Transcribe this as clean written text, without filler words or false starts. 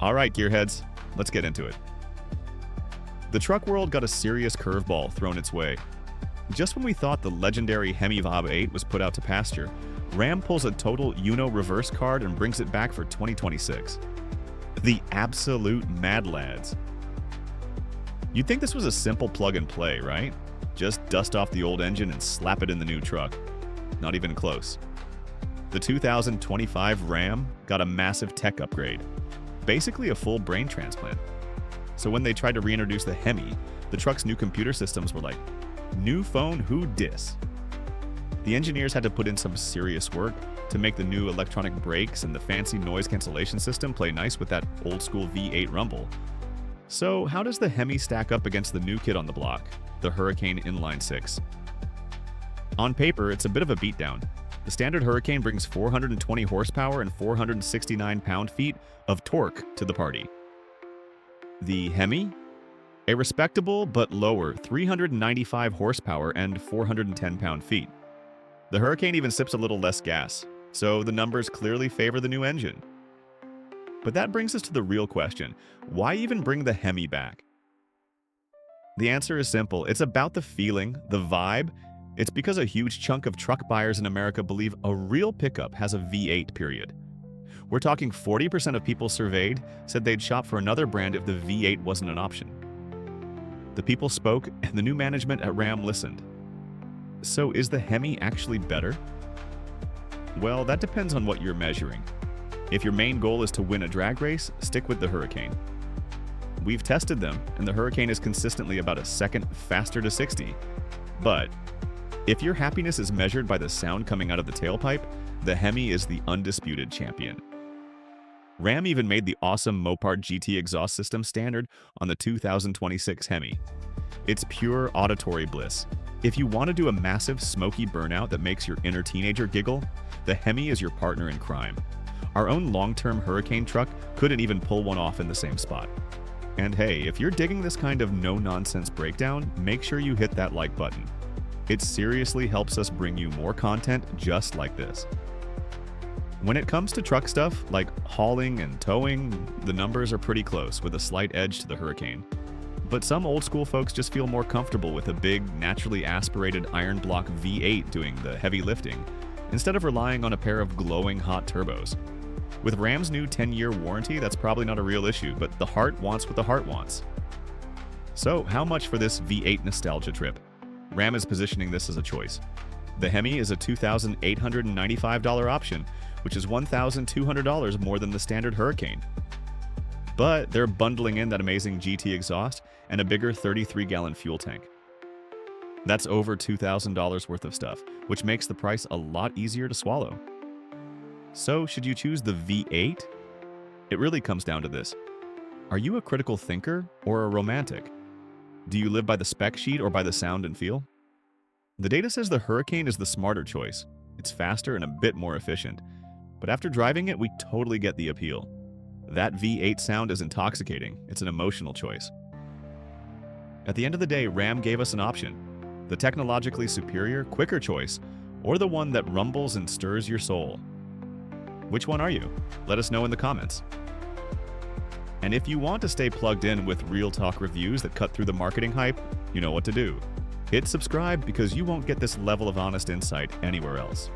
All right, gearheads, let's get into it. The truck world got a serious curveball thrown its way. Just when we thought the legendary Hemi V8 was put out to pasture, Ram pulls a total Uno reverse card and brings it back for 2026. The absolute Mad Lads. You'd think this was a simple plug and play, right? Just dust off the old engine and slap it in the new truck. Not even close. The 2025 Ram got a massive tech upgrade. Basically a full brain transplant. So when they tried to reintroduce the Hemi, the truck's new computer systems were like, new phone, who dis? The engineers had to put in some serious work to make the new electronic brakes and the fancy noise cancellation system play nice with that old school V8 rumble. So how does the Hemi stack up against the new kid on the block, the Hurricane Inline 6? On paper, it's a bit of a beatdown. The standard Hurricane brings 420 horsepower and 469 pound-feet of torque to the party. The Hemi? A respectable but lower 395 horsepower and 410 pound-feet. The Hurricane even sips a little less gas, so the numbers clearly favor the new engine. But that brings us to the real question: why even bring the Hemi back? The answer is simple. It's about the feeling, the vibe. It's because a huge chunk of truck buyers in America believe a real pickup has a V8, period. We're talking 40% of people surveyed said they'd shop for another brand if the V8 wasn't an option. The people spoke, and the new management at Ram listened. So is the Hemi actually better? Well, that depends on what you're measuring. If your main goal is to win a drag race, stick with the Hurricane. We've tested them, and the Hurricane is consistently about a second faster to 60. But if your happiness is measured by the sound coming out of the tailpipe, the Hemi is the undisputed champion. Ram even made the awesome Mopar GT exhaust system standard on the 2026 Hemi. It's pure auditory bliss. If you want to do a massive smoky burnout that makes your inner teenager giggle, the Hemi is your partner in crime. Our own long-term Hurricane truck couldn't even pull one off in the same spot. And hey, if you're digging this kind of no-nonsense breakdown, make sure you hit that like button. It seriously helps us bring you more content just like this. When it comes to truck stuff, like hauling and towing, the numbers are pretty close, with a slight edge to the Hurricane. But some old-school folks just feel more comfortable with a big, naturally aspirated iron block V8 doing the heavy lifting, instead of relying on a pair of glowing hot turbos. With Ram's new 10-year warranty, that's probably not a real issue, but the heart wants what the heart wants. So how much for this V8 nostalgia trip? Ram is positioning this as a choice. The Hemi is a $2,895 option, which is $1,200 more than the standard Hurricane. But they're bundling in that amazing GT exhaust and a bigger 33-gallon fuel tank. That's over $2,000 worth of stuff, which makes the price a lot easier to swallow. So, should you choose the V8? It really comes down to this. Are you a critical thinker or a romantic? Do you live by the spec sheet or by the sound and feel? The data says the Hurricane is the smarter choice. It's faster and a bit more efficient. But after driving it, we totally get the appeal. That V8 sound is intoxicating. It's an emotional choice. At the end of the day, Ram gave us an option. The technologically superior, quicker choice, or the one that rumbles and stirs your soul. Which one are you? Let us know in the comments. And if you want to stay plugged in with real talk reviews that cut through the marketing hype, you know what to do. Hit subscribe because you won't get this level of honest insight anywhere else.